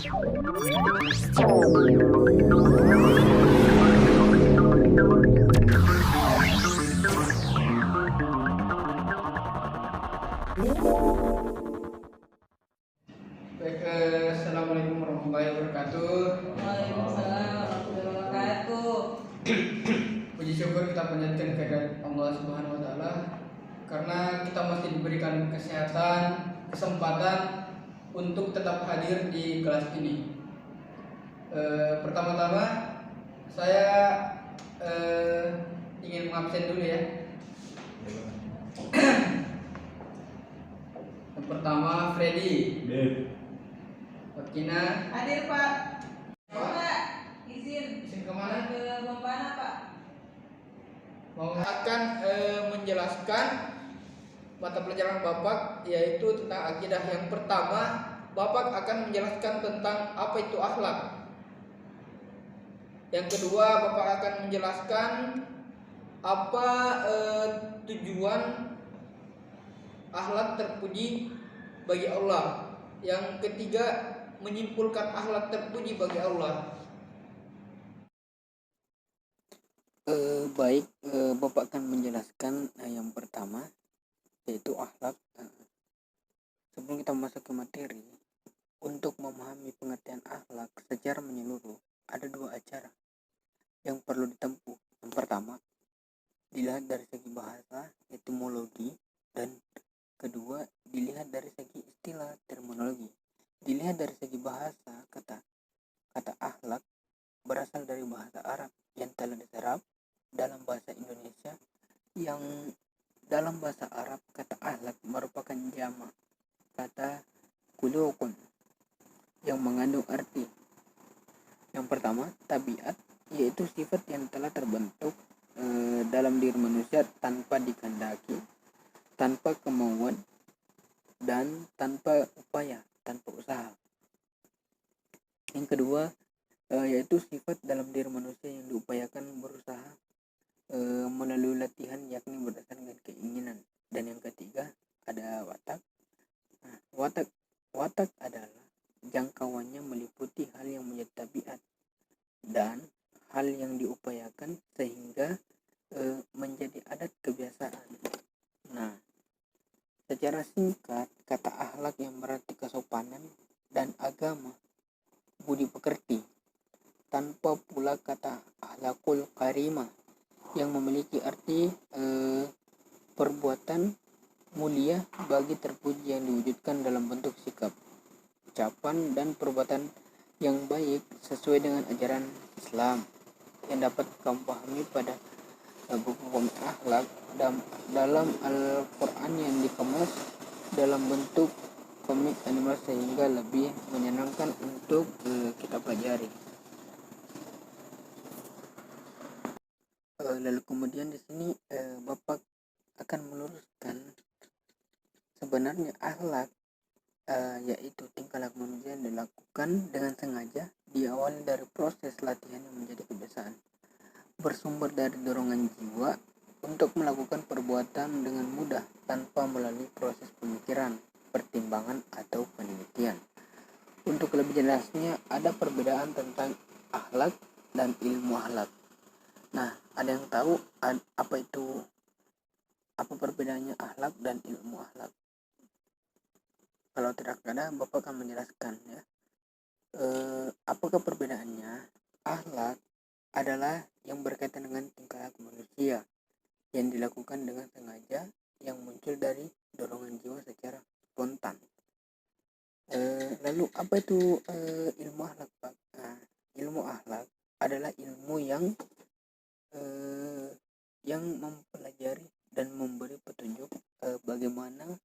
Baik, assalamualaikum warahmatullahi wabarakatuh. Waalaikumsalam warahmatullahi wabarakatuh. Puji syukur kita panjatkan kehadirat Allah Subhanahu wa taala karena kita masih diberikan kesehatan, kesempatan untuk tetap hadir di kelas ini. Pertama-tama saya ingin mengabsen dulu ya. Yang pertama Freddy. Wakina. Hadir Pak. Pak, izin Kemana? ke Bampana Pak. Akan menjelaskan mata pelajaran Bapak yaitu tentang akidah. Yang pertama, Bapak akan menjelaskan tentang apa itu akhlak. Yang kedua, Bapak akan menjelaskan apa tujuan akhlak terpuji bagi Allah. Yang ketiga, menyimpulkan akhlak terpuji bagi Allah. Baik, Bapak akan menjelaskan yang pertama yaitu akhlak. Sebelum kita masuk ke materi, untuk memahami pengertian akhlak secara menyeluruh ada dua cara yang perlu ditempuh. Yang pertama, dilihat dari segi bahasa, etimologi, dan kedua, dilihat dari segi istilah, terminologi. Dilihat dari segi bahasa, kata akhlak berasal dari bahasa Arab yang telah diserap dalam bahasa Indonesia, yang dalam bahasa Arab kata akhlak merupakan jamak kata kulukun yang mengandung arti yang pertama, tabiat, yaitu sifat yang telah terbentuk dalam diri manusia tanpa dikehendaki, tanpa kemauan, dan tanpa upaya, tanpa usaha. Yang kedua, yaitu sifat dalam diri manusia yang diupayakan berusaha melalui latihan, yakni berdasarkan keinginan. Dan yang ketiga ada watak. Watak adalah jangkauannya meliputi hal yang menjadi tabiat dan hal yang diupayakan sehingga menjadi adat kebiasaan. Nah, secara singkat, kata akhlak yang berarti kesopanan dan agama, budi pekerti, tanpa pula kata akhlakul karimah yang memiliki arti perbuatan mulia bagi terpuji yang diwujudkan dalam bentuk sikap, ucapan, dan perbuatan yang baik sesuai dengan ajaran Islam yang dapat kamu pahami pada buku komik akhlak dalam Al-Quran yang dikemas dalam bentuk komik animasi sehingga lebih menyenangkan untuk kita pelajari. Lalu kemudian di sini Bapak akan meluruskan sebenarnya akhlak yaitu tingkah laku manusia yang dilakukan dengan sengaja diawali dari proses latihan yang menjadi kebiasaan, bersumber dari dorongan jiwa untuk melakukan perbuatan dengan mudah tanpa melalui proses pemikiran, pertimbangan, atau penelitian. Untuk lebih jelasnya, ada perbedaan tentang akhlak dan ilmu akhlak. Nah, ada yang tahu apa perbedaannya akhlak dan ilmu akhlak? Kalau tidak ada, Bapak akan menjelaskan ya. Apakah perbedaannya? Akhlak adalah yang berkaitan dengan tingkah laku manusia yang dilakukan dengan sengaja, yang muncul dari dorongan jiwa secara spontan. Lalu apa itu ilmu akhlak, Pak? Nah, ilmu akhlak adalah ilmu yang mempelajari dan memberi petunjuk bagaimana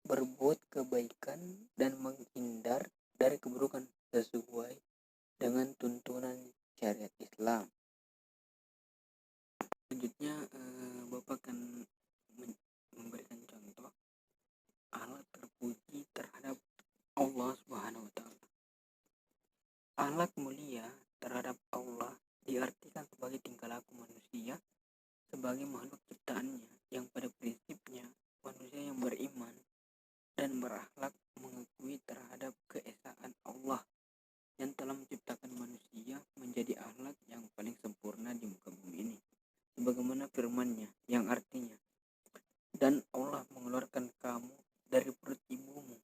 berbuat kebaikan dan menghindar dari keburukan sesuai dengan tuntunan syariat Islam. Selanjutnya Bapak akan memberikan contoh akhlak terpuji terhadap Allah Subhanahu wa taala. Akhlak mulia terhadap Allah diartikan sebagai tingkah laku manusia sebagai makhluk ciptaannya yang pada prinsipnya manusia yang beriman dan berakhlak mengakui terhadap keesaan Allah yang telah menciptakan manusia menjadi akhlak yang paling sempurna di muka bumi ini. Sebagaimana firman-Nya yang artinya, dan Allah mengeluarkan kamu dari perut ibumu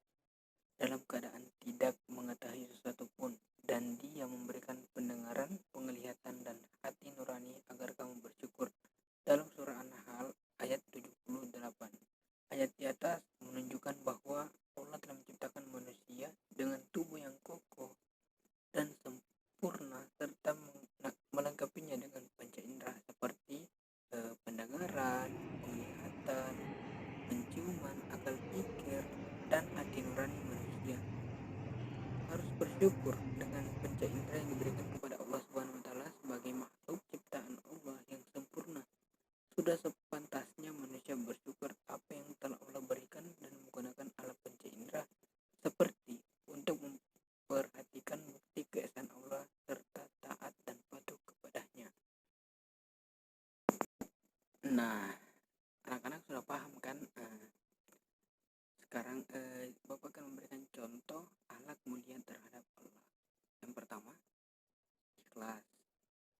dalam keadaan tidak mengetahui sesuatu pun, dan Dia memberikan pendengaran, penglihatan, dan hati nurani agar kamu bersyukur. Dalam surah An-Nahl ayat 78. Ayat di atas menunjukkan bahwa Allah telah menciptakan manusia dengan tubuh yang kokoh dan sempurna serta melengkapinya dengan panca indera seperti pendengaran, penglihatan, penciuman, akal pikir, dan hati nurani manusia. Harus bersyukur dengan panca indera yang diberikan kepada Allah Subhanahu wa taala sebagai makhluk ciptaan Allah yang sempurna. Sudah sepantasnya manusia bersyukur apa yang telah Allah berikan dan menggunakan alat panca indera seperti untuk memperhatikan bukti keesaan Allah serta taat dan patuh kepadanya. Nah, anak-anak sudah paham kan? Sekarang Bapak akan memberikan contoh akhlak mulia terhadap Allah. Yang pertama, ikhlas.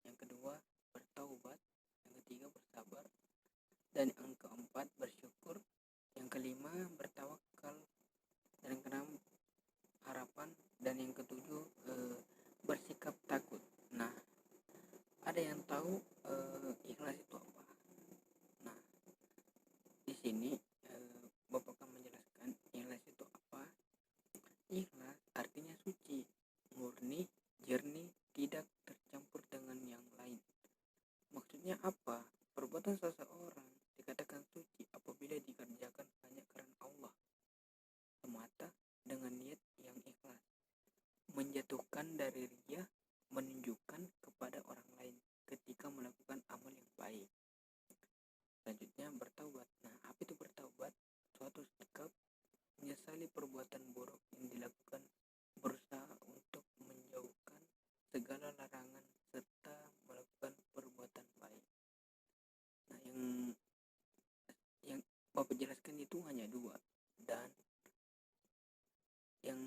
Yang kedua, bertaubat. Yang ketiga, bersabar. Dan yang keempat, bersyukur. Yang kelima, bertawakal. Dan yang keenam, harapan. Dan yang ketujuh, bersikap takut. Nah, ada yang tahu ikhlas itu apa? Nah, di sini Bapak akan menjelaskan ikhlas itu apa. Ikhlas artinya suci, murni, jernih, tidak tercampur dengan yang lain. Maksudnya apa? Perbuatan seseorang dikatakan suci apabila dikerjakan hanya karena Allah semata dengan niat yang ikhlas, menjatuhkan dari riya, menunjukkan kepada orang lain ketika melakukan amal yang baik. Selanjutnya, bertaubat. Nah, apa itu bertaubat? Suatu sikap menyesali perbuatan buruk yang dilakukan, berusaha untuk menjauhkan segala larangan serta melakukan perbuatan baik. Nah, yang Bapak jelaskan itu hanya dua, dan yang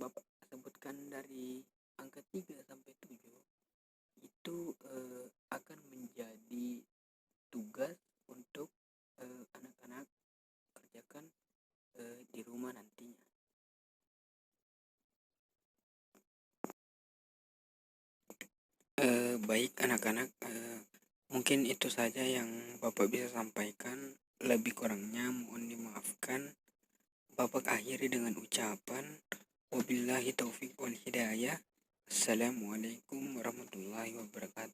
Bapak sebutkan dari angka 3 sampai 7 itu akan menjadi tugas untuk anak-anak kerjakan di rumah nantinya. Baik anak-anak, mungkin itu saja yang Bapak bisa sampaikan. Lebih kurangnya mohon dimaafkan. Bapak akhiri dengan ucapan wabillahi taufiq wal hidayah. Assalamualaikum warahmatullahi wabarakatuh.